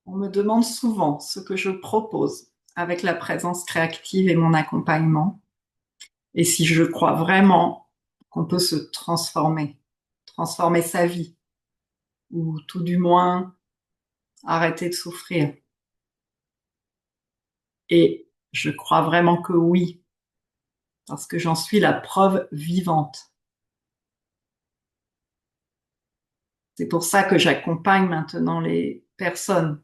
On me demande souvent ce que je propose avec la présence créative et mon accompagnement, et si je crois vraiment qu'on peut se transformer, transformer sa vie, ou tout du moins arrêter de souffrir. Et je crois vraiment que oui, parce que j'en suis la preuve vivante. C'est pour ça que j'accompagne maintenant les personnes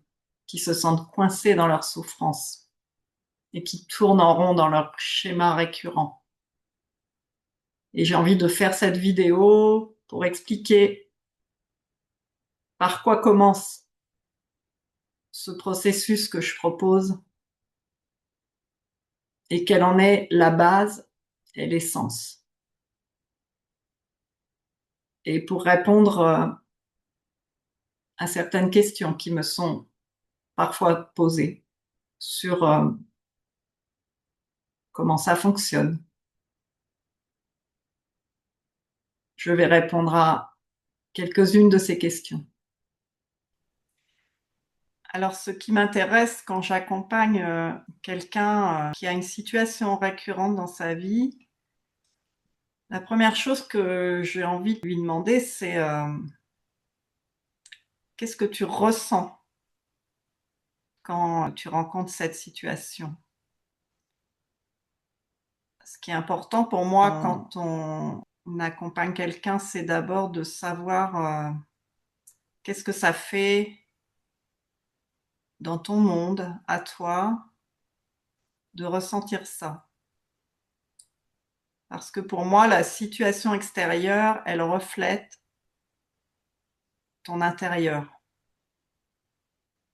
qui se sentent coincées dans leur souffrance et qui tournent en rond dans leur schéma récurrent. Et j'ai envie de faire cette vidéo pour expliquer par quoi commence ce processus que je propose et quelle en est la base et l'essence. Et pour répondre à certaines questions qui me sont parfois posées sur comment ça fonctionne, je vais répondre à quelques-unes de ces questions. Alors, ce qui m'intéresse quand j'accompagne quelqu'un qui a une situation récurrente dans sa vie, la première chose que j'ai envie de lui demander, c'est qu'est-ce que tu ressens quand tu rencontres cette situation? Ce qui est important pour moi quand on accompagne quelqu'un, c'est d'abord de savoir qu'est-ce que ça fait dans ton monde, à toi, de ressentir ça. Parce que pour moi, la situation extérieure, elle reflète ton intérieur.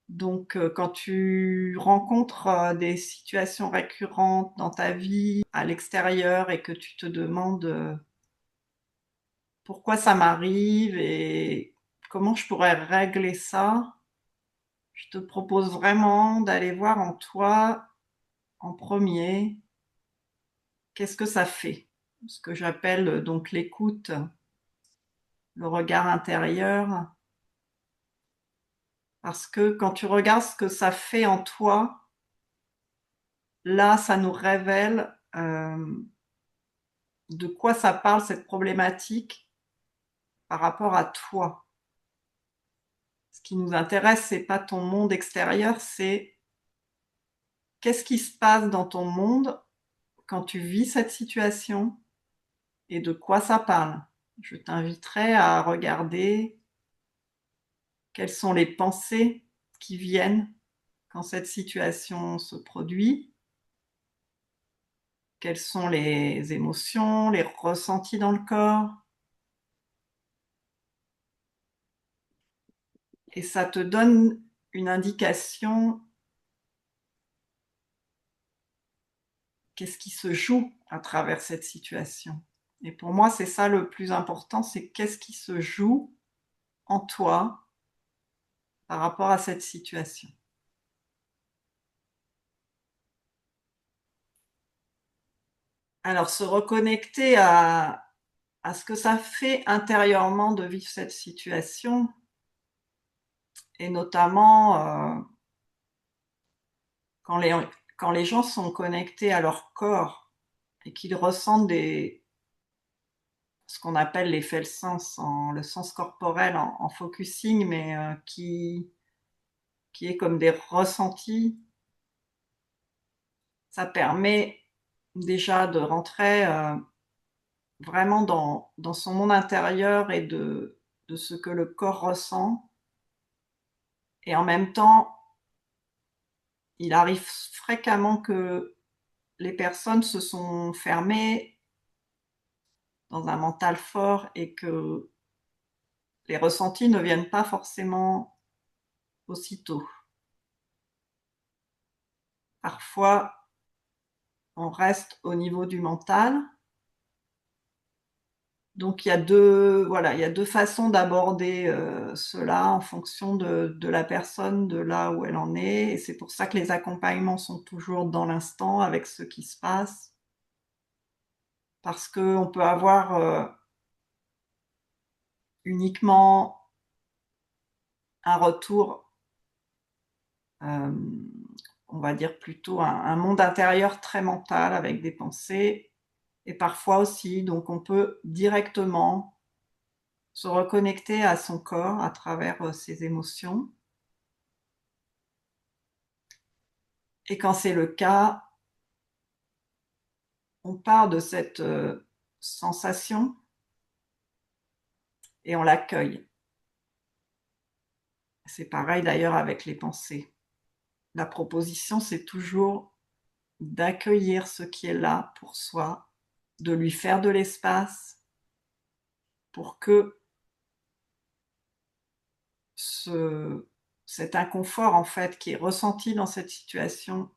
Donc, quand tu rencontres des situations récurrentes dans ta vie, à l'extérieur, et que tu te demandes pourquoi ça m'arrive et comment je pourrais régler ça, je te propose vraiment d'aller voir en toi, en premier, qu'est-ce que ça fait. Ce que j'appelle donc l'écoute, le regard intérieur. Parce que quand tu regardes ce que ça fait en toi, là, ça nous révèle de quoi ça parle cette problématique par rapport à toi. Ce qui nous intéresse, c'est pas ton monde extérieur, c'est qu'est-ce qui se passe dans ton monde quand tu vis cette situation et de quoi ça parle. Je t'inviterai à regarder quelles sont les pensées qui viennent quand cette situation se produit, quelles sont les émotions, les ressentis dans le corps. Et ça te donne une indication qu'est-ce qui se joue à travers cette situation. Et pour moi, c'est ça le plus important, c'est qu'est-ce qui se joue en toi par rapport à cette situation. Alors, se reconnecter à ce que ça fait intérieurement de vivre cette situation, et notamment quand les gens sont connectés à leur corps et qu'ils ressentent ce qu'on appelle l'effet le sens, le sens corporel en focusing, mais qui est comme des ressentis, ça permet déjà de rentrer vraiment dans son monde intérieur et de ce que le corps ressent. Et en même temps, il arrive fréquemment que les personnes se sont fermées dans un mental fort et que les ressentis ne viennent pas forcément aussitôt. Parfois, on reste au niveau du mental. Donc il y a deux façons d'aborder cela en fonction de la personne, de là où elle en est. Et c'est pour ça que les accompagnements sont toujours dans l'instant avec ce qui se passe. Parce qu'on peut avoir uniquement un retour on va dire plutôt un monde intérieur très mental avec des pensées, et parfois aussi, donc on peut directement se reconnecter à son corps à travers ses émotions. Et quand c'est le cas, on part de cette sensation et on l'accueille. C'est pareil d'ailleurs avec les pensées. La proposition, c'est toujours d'accueillir ce qui est là pour soi, de lui faire de l'espace pour que cet inconfort en fait qui est ressenti dans cette situation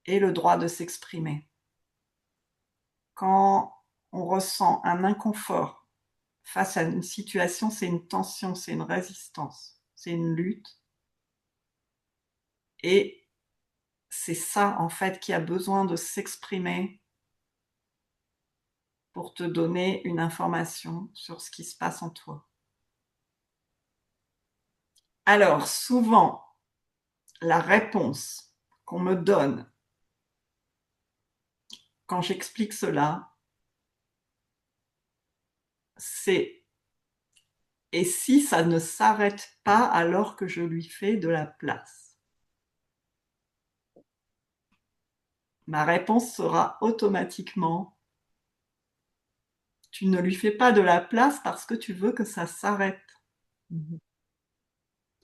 ait le droit de s'exprimer. Quand on ressent un inconfort face à une situation, c'est une tension, c'est une résistance, c'est une lutte. Et c'est ça, en fait, qui a besoin de s'exprimer pour te donner une information sur ce qui se passe en toi. Alors, souvent, la réponse qu'on me donne quand j'explique cela, c'est « et si ça ne s'arrête pas alors que je lui fais de la place ?» Ma réponse sera automatiquement « tu ne lui fais pas de la place parce que tu veux que ça s'arrête. »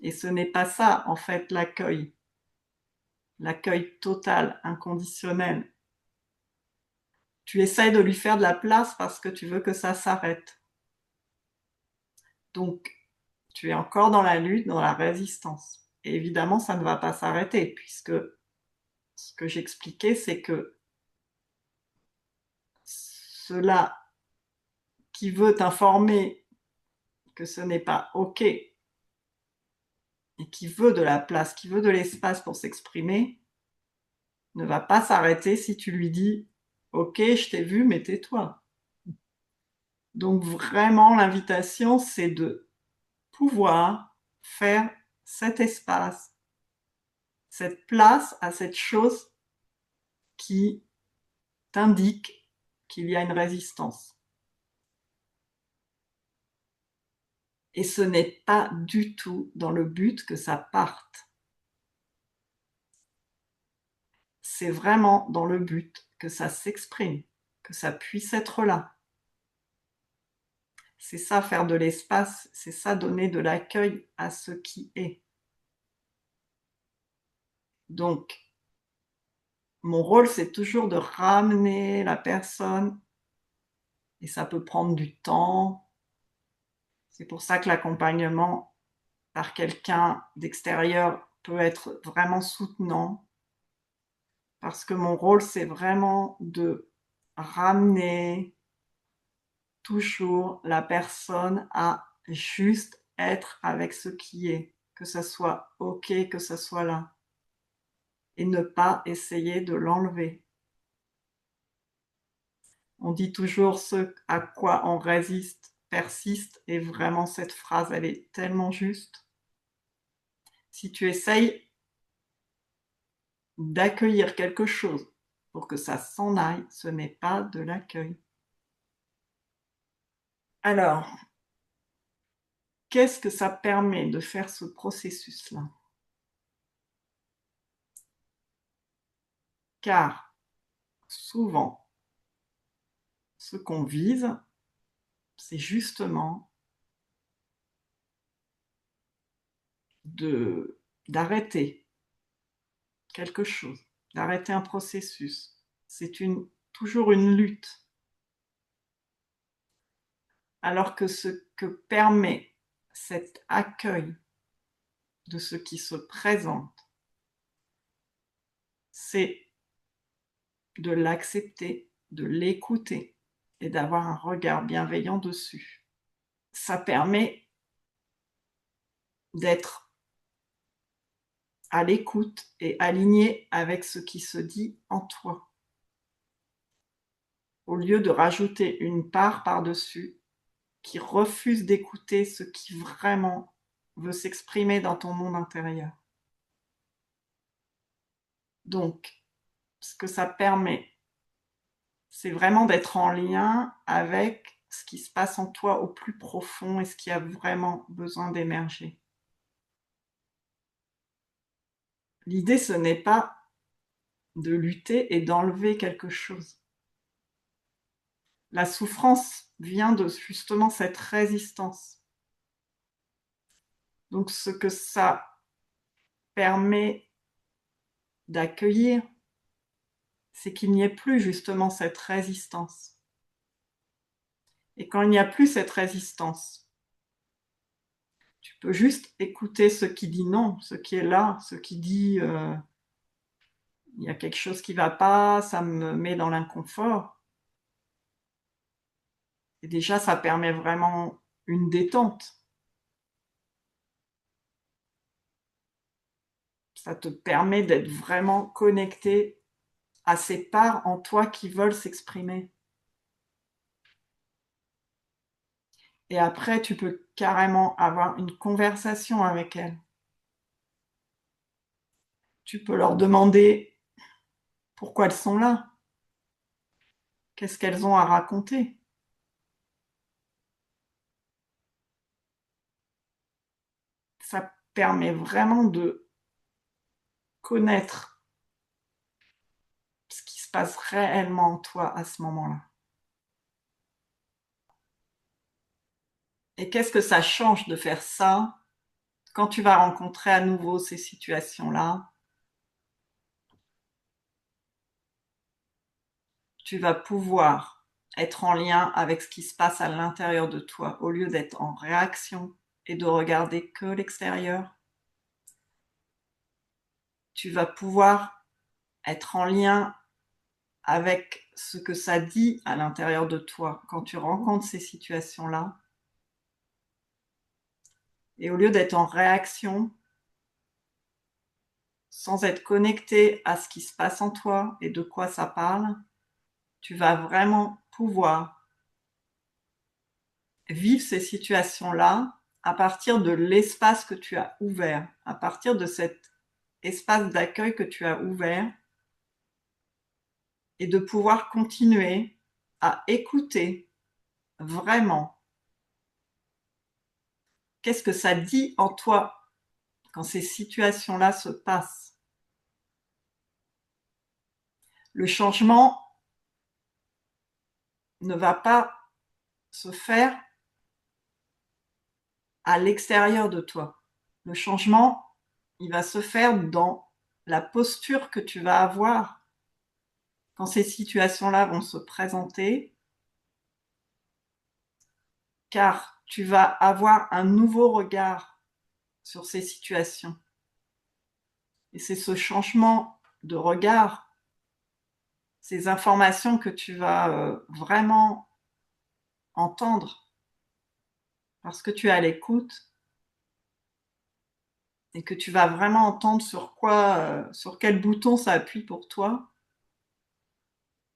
Et ce n'est pas ça, en fait, l'accueil. L'accueil total, inconditionnel. Tu essayes de lui faire de la place parce que tu veux que ça s'arrête. Donc, tu es encore dans la lutte, dans la résistance. Et évidemment, ça ne va pas s'arrêter, puisque ce que j'expliquais, c'est que cela qui veut t'informer que ce n'est pas OK et qui veut de la place, qui veut de l'espace pour s'exprimer, ne va pas s'arrêter si tu lui dis « OK, je t'ai vu, mais tais-toi ». Donc vraiment, l'invitation, c'est de pouvoir faire cet espace, cette place à cette chose qui t'indique qu'il y a une résistance. Et ce n'est pas du tout dans le but que ça parte. C'est vraiment dans le but que ça s'exprime, que ça puisse être là. C'est ça, faire de l'espace, c'est ça, donner de l'accueil à ce qui est. Donc, mon rôle, c'est toujours de ramener la personne, et ça peut prendre du temps. C'est pour ça que l'accompagnement par quelqu'un d'extérieur peut être vraiment soutenant, parce que mon rôle, c'est vraiment de ramener toujours la personne à juste être avec ce qui est, que ça soit OK, que ça soit là, et ne pas essayer de l'enlever. On dit toujours ce à quoi on résiste persiste, et vraiment cette phrase, elle est tellement juste. Si tu essayes d'accueillir quelque chose pour que ça s'en aille, ce n'est pas de l'accueil. Alors, qu'est-ce que ça permet de faire ce processus-là? Car souvent, ce qu'on vise, c'est justement d'arrêter quelque chose, d'arrêter un processus. C'est toujours une lutte. Alors que ce que permet cet accueil de ce qui se présente, c'est de l'accepter, de l'écouter et d'avoir un regard bienveillant dessus. Ça permet d'être à l'écoute et aligné avec ce qui se dit en toi, au lieu de rajouter une part par-dessus qui refuse d'écouter ce qui vraiment veut s'exprimer dans ton monde intérieur. Donc, ce que ça permet, c'est vraiment d'être en lien avec ce qui se passe en toi au plus profond et ce qui a vraiment besoin d'émerger. L'idée, ce n'est pas de lutter et d'enlever quelque chose. La souffrance vient de justement cette résistance. Donc ce que ça permet d'accueillir, c'est qu'il n'y ait plus justement cette résistance. Et quand il n'y a plus cette résistance, tu peux juste écouter ce qui dit non, ce qui est là, ce qui dit il y a quelque chose qui ne va pas, ça me met dans l'inconfort. Et déjà, ça permet vraiment une détente. Ça te permet d'être vraiment connecté à ces parts en toi qui veulent s'exprimer. Et après, tu peux carrément avoir une conversation avec elles. Tu peux leur demander pourquoi elles sont là, qu'est-ce qu'elles ont à raconter. Ça permet vraiment de connaître ce qui se passe réellement en toi à ce moment-là. Et qu'est-ce que ça change de faire ça quand tu vas rencontrer à nouveau ces situations-là? Tu vas pouvoir être en lien avec ce qui se passe à l'intérieur de toi au lieu d'être en réaction et de regarder que l'extérieur. Tu vas pouvoir être en lien avec ce que ça dit à l'intérieur de toi quand tu rencontres ces situations-là. Et au lieu d'être en réaction, sans être connecté à ce qui se passe en toi et de quoi ça parle, tu vas vraiment pouvoir vivre ces situations-là à partir de l'espace que tu as ouvert, à partir de cet espace d'accueil que tu as ouvert, et de pouvoir continuer à écouter vraiment qu'est-ce que ça dit en toi quand ces situations-là se passent. Le changement ne va pas se faire à l'extérieur de toi. Le changement, il va se faire dans la posture que tu vas avoir quand ces situations-là vont se présenter, car tu vas avoir un nouveau regard sur ces situations. Et c'est ce changement de regard, ces informations que tu vas vraiment entendre parce que tu es à l'écoute et que tu vas vraiment entendre sur quel bouton ça appuie pour toi.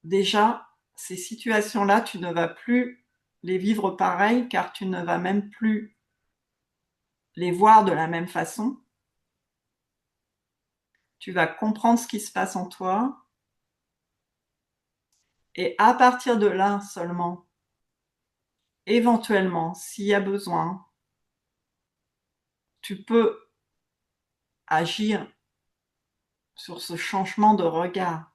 Déjà, ces situations-là, tu ne vas plus les vivre pareil car tu ne vas même plus les voir de la même façon. Tu vas comprendre ce qui se passe en toi et à partir de là seulement, éventuellement, s'il y a besoin, tu peux agir sur ce changement de regard.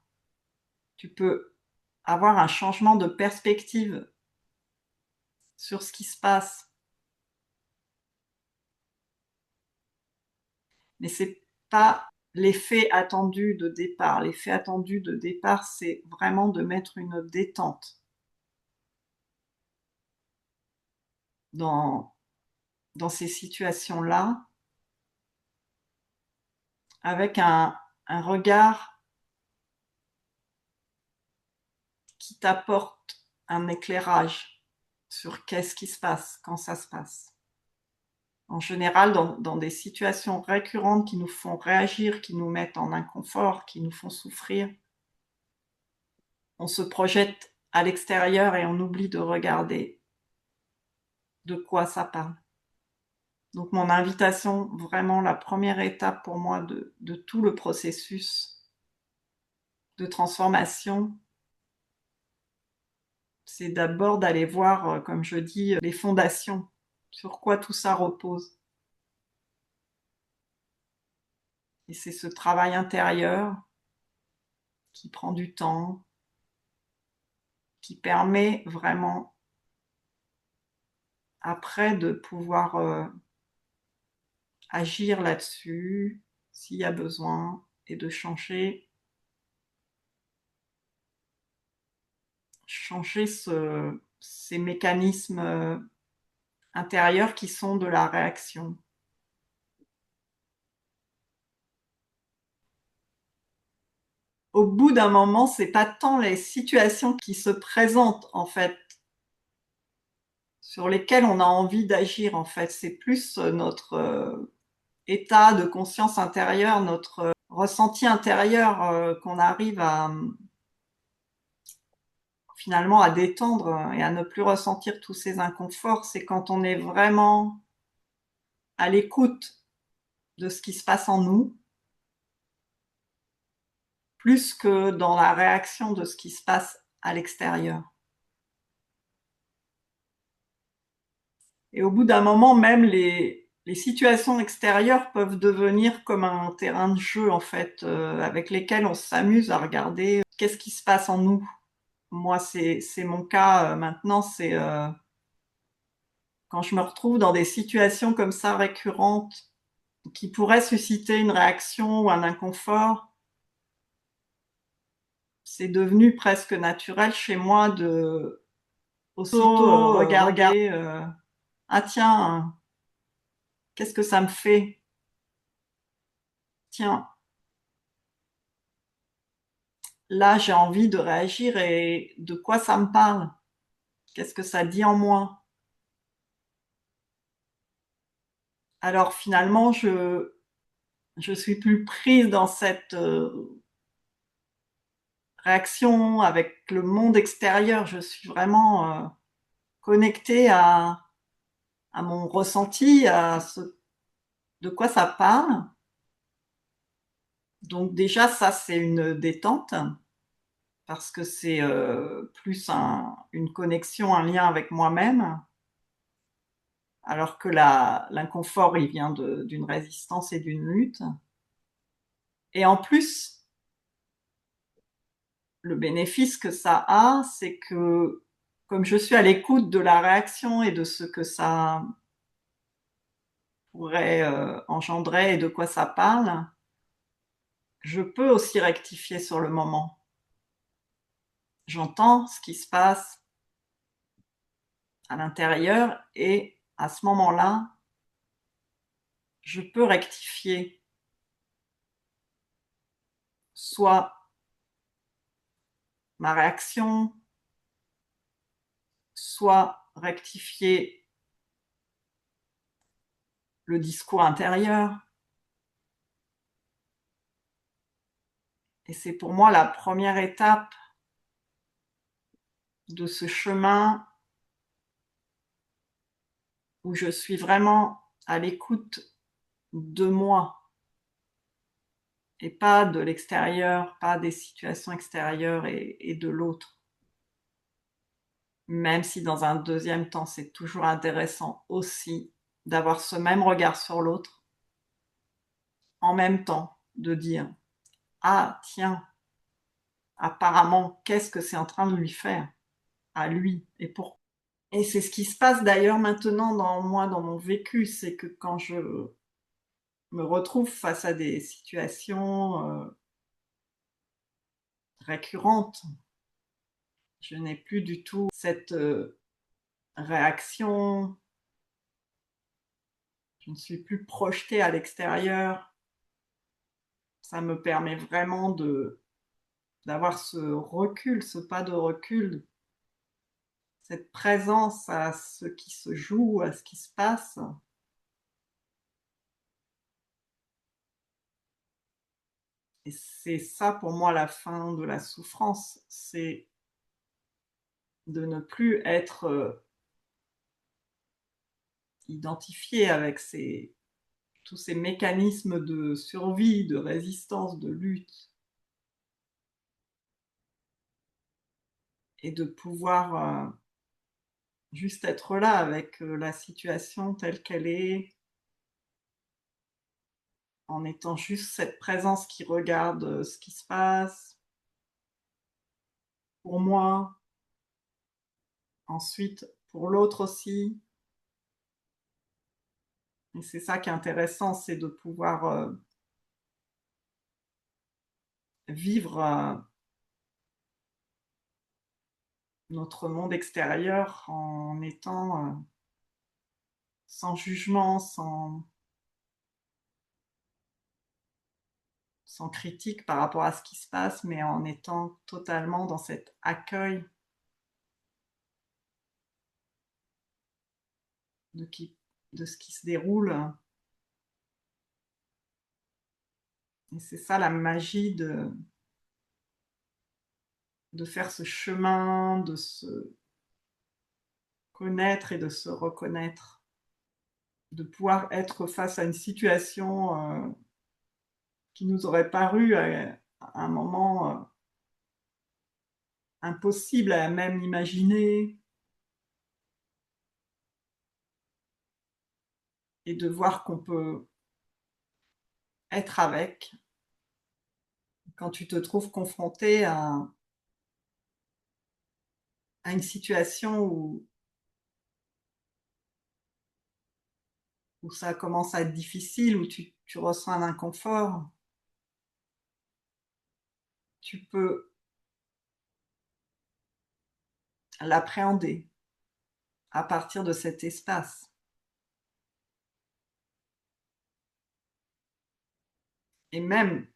Tu peux avoir un changement de perspective sur ce qui se passe. Mais c'est pas l'effet attendu de départ. L'effet attendu de départ, c'est vraiment de mettre une détente dans, dans ces situations-là, avec un regard qui t'apporte un éclairage sur qu'est-ce qui se passe quand ça se passe. En général, dans des situations récurrentes qui nous font réagir, qui nous mettent en inconfort, qui nous font souffrir, on se projette à l'extérieur et on oublie de regarder de quoi ça parle. Donc mon invitation, vraiment la première étape pour moi de tout le processus de transformation, c'est d'abord d'aller voir, comme je dis, les fondations, sur quoi tout ça repose. Et c'est ce travail intérieur qui prend du temps, qui permet vraiment après de pouvoir agir là-dessus s'il y a besoin et de changer ces mécanismes intérieurs qui sont de la réaction. Au bout d'un moment, c'est pas tant les situations qui se présentent en fait sur lesquelles on a envie d'agir en fait, c'est plus notre état de conscience intérieure, notre ressenti intérieur qu'on arrive à finalement à détendre et à ne plus ressentir tous ces inconforts, c'est quand on est vraiment à l'écoute de ce qui se passe en nous, plus que dans la réaction de ce qui se passe à l'extérieur. Et au bout d'un moment, même les situations extérieures peuvent devenir comme un terrain de jeu, en fait, avec lesquels on s'amuse à regarder qu'est-ce qui se passe en nous. Moi, c'est mon cas maintenant, c'est quand je me retrouve dans des situations comme ça récurrentes qui pourraient susciter une réaction ou un inconfort, c'est devenu presque naturel chez moi de aussitôt regarder ah tiens, qu'est-ce que ça me fait? Tiens, là j'ai envie de réagir et de quoi ça me parle? Qu'est-ce que ça dit en moi? Alors finalement, je suis plus prise dans cette réaction avec le monde extérieur. Je suis vraiment connectée à mon ressenti, à ce de quoi ça parle. Donc déjà, ça, c'est une détente parce que c'est plus une connexion, un lien avec moi-même, alors que l'inconfort, il vient d'une résistance et d'une lutte. Et en plus, le bénéfice que ça a, c'est que comme je suis à l'écoute de la réaction et de ce que ça pourrait engendrer et de quoi ça parle, je peux aussi rectifier sur le moment. J'entends ce qui se passe à l'intérieur et à ce moment-là, je peux rectifier soit ma réaction, soit rectifier le discours intérieur. Et c'est pour moi la première étape de ce chemin où je suis vraiment à l'écoute de moi et pas de l'extérieur, pas des situations extérieures et de l'autre. Même si dans un deuxième temps, c'est toujours intéressant aussi d'avoir ce même regard sur l'autre, en même temps de dire ah tiens, apparemment, qu'est-ce que c'est en train de lui faire à lui et pourquoi. Et c'est ce qui se passe d'ailleurs maintenant dans moi, dans mon vécu, c'est que quand je me retrouve face à des situations récurrentes, je n'ai plus du tout cette réaction, je ne suis plus projetée à l'extérieur. Ça me permet vraiment d'avoir ce recul, ce pas de recul, cette présence à ce qui se joue, à ce qui se passe. Et c'est ça pour moi la fin de la souffrance, c'est de ne plus être identifié avec tous ces mécanismes de survie, de résistance, de lutte, et de pouvoir juste être là avec la situation telle qu'elle est, en étant juste cette présence qui regarde ce qui se passe, pour moi, ensuite pour l'autre aussi. Et c'est ça qui est intéressant, c'est de pouvoir vivre notre monde extérieur en étant sans jugement, sans critique par rapport à ce qui se passe, mais en étant totalement dans cet accueil de, qui, de ce qui se déroule. Et c'est ça la magie de faire ce chemin, de se connaître et de se reconnaître, de pouvoir être face à une situation qui nous aurait paru à un moment impossible à même imaginer, et de voir qu'on peut être avec quand tu te trouves confronté à une situation où ça commence à être difficile, où tu ressens un inconfort, tu peux l'appréhender à partir de cet espace. Et même,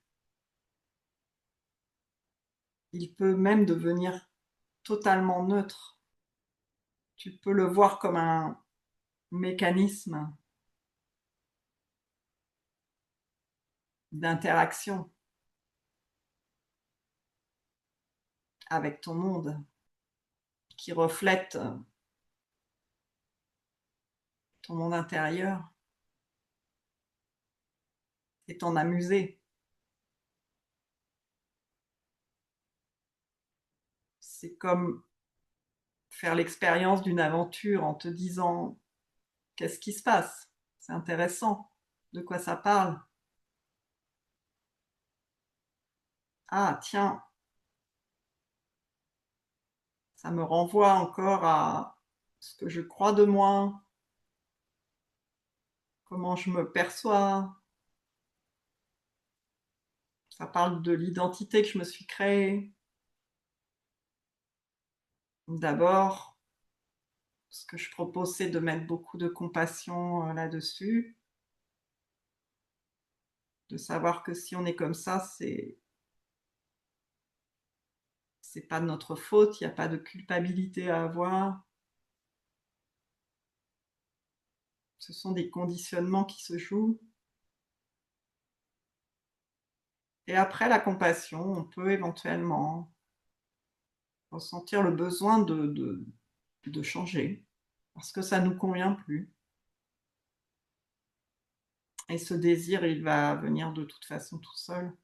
il peut même devenir totalement neutre. Tu peux le voir comme un mécanisme d'interaction avec ton monde qui reflète ton monde intérieur et t'en amuser. C'est comme faire l'expérience d'une aventure en te disant qu'est-ce qui se passe? C'est intéressant. De quoi ça parle? Ah, tiens, ça me renvoie encore à ce que je crois de moi, comment je me perçois. Ça parle de l'identité que je me suis créée. D'abord, ce que je propose, c'est de mettre beaucoup de compassion là-dessus, de savoir que si on est comme ça, c'est pas de notre faute, il n'y a pas de culpabilité à avoir. Ce sont des conditionnements qui se jouent. Et après la compassion, on peut éventuellement ressentir le besoin de changer, parce que ça ne nous convient plus. Et ce désir, il va venir de toute façon tout seul.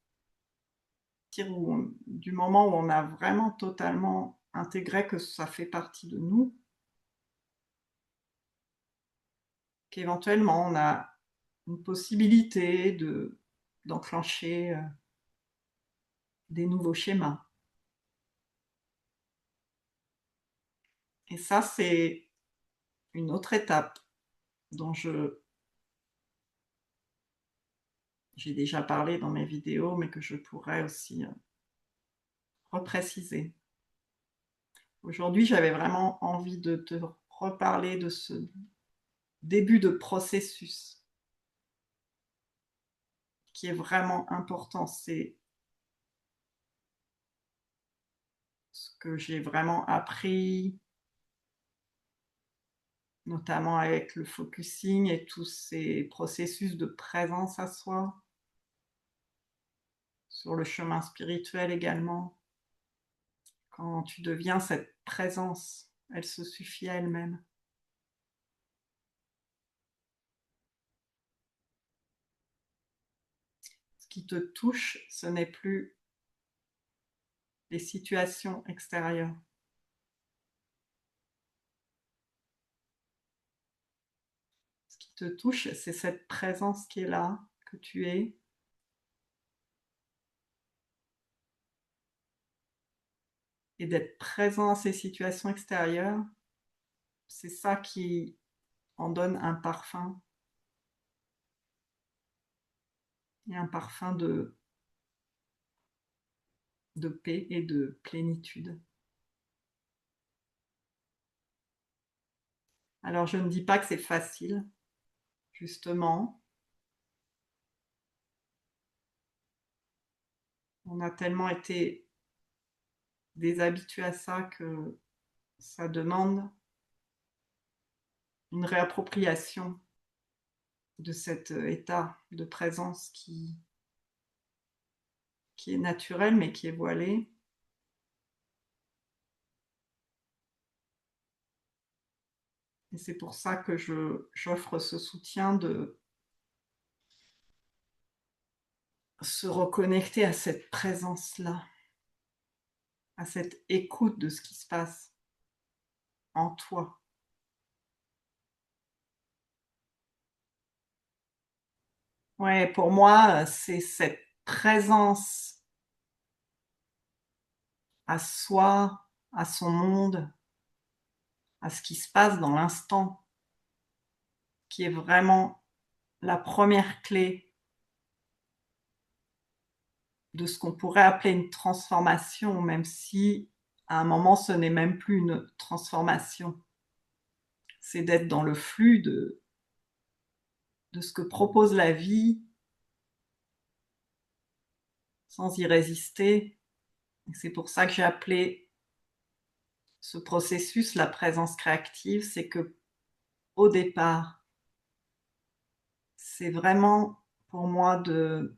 Du moment où on a vraiment totalement intégré que ça fait partie de nous, qu'éventuellement on a une possibilité d'enclencher des nouveaux schémas. Et ça, c'est une autre étape dont j'ai déjà parlé dans mes vidéos, mais que je pourrais aussi repréciser. Aujourd'hui, j'avais vraiment envie de te reparler de ce début de processus qui est vraiment important. C'est ce que j'ai vraiment appris, notamment avec le focusing et tous ces processus de présence à soi, sur le chemin spirituel également. Quand tu deviens cette présence, elle se suffit à elle-même. qui te touche, ce n'est plus les situations extérieures. Ce qui te touche, c'est cette présence qui est là, que tu es. Et d'être présent à ces situations extérieures, c'est ça qui en donne un parfum. Et un parfum de paix et de plénitude. Alors je ne dis pas que c'est facile, justement. On a tellement été déshabitués à ça que ça demande une réappropriation de cet état de présence qui est naturel mais qui est voilé. Et c'est pour ça que j'offre ce soutien de se reconnecter à cette présence-là, à cette écoute de ce qui se passe en toi. Ouais, pour moi, c'est cette présence à soi, à son monde, à ce qui se passe dans l'instant, qui est vraiment la première clé de ce qu'on pourrait appeler une transformation, même si à un moment ce n'est même plus une transformation. C'est d'être dans le flux de ce que propose la vie sans y résister. Et c'est pour ça que j'ai appelé ce processus la présence créative, c'est que au départ, c'est vraiment pour moi de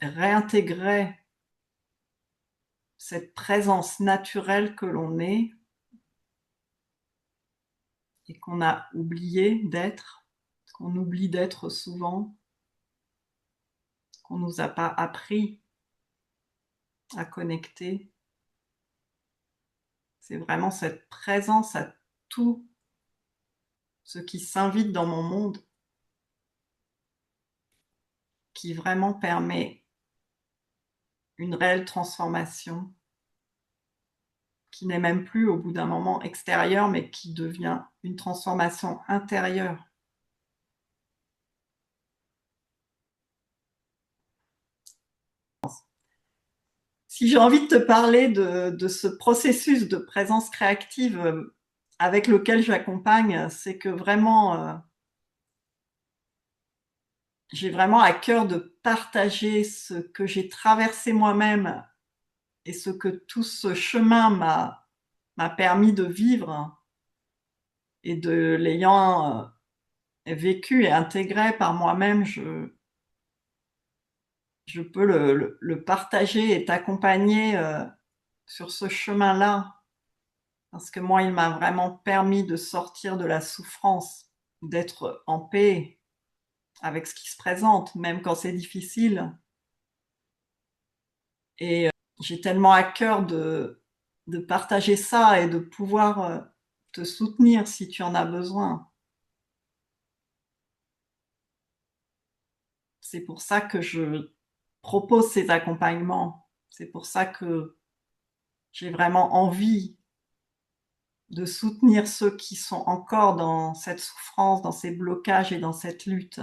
réintégrer cette présence naturelle que l'on est et qu'on a oublié d'être, qu'on oublie d'être souvent, qu'on nous a pas appris à connecter. C'est vraiment cette présence à tout ce qui s'invite dans mon monde qui vraiment permet une réelle transformation qui n'est même plus au bout d'un moment extérieure, mais qui devient une transformation intérieure. Si j'ai envie de te parler de ce processus de présence créative avec lequel j'accompagne, c'est que vraiment, j'ai vraiment à cœur de partager ce que j'ai traversé moi-même et ce que tout ce chemin m'a permis de vivre et de l'ayant vécu et intégré par moi-même, je peux le partager et t'accompagner sur ce chemin-là. Parce que moi, il m'a vraiment permis de sortir de la souffrance, d'être en paix avec ce qui se présente, même quand c'est difficile. Et j'ai tellement à cœur de partager ça et de pouvoir te soutenir si tu en as besoin. C'est pour ça que je propose ces accompagnements. C'est pour ça que j'ai vraiment envie de soutenir ceux qui sont encore dans cette souffrance, dans ces blocages et dans cette lutte.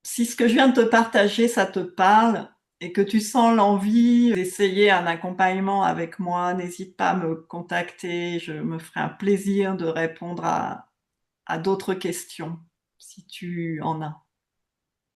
Si ce que je viens de te partager, ça te parle et que tu sens l'envie d'essayer un accompagnement avec moi, n'hésite pas à me contacter. Je me ferai un plaisir de répondre à d'autres questions si tu en as.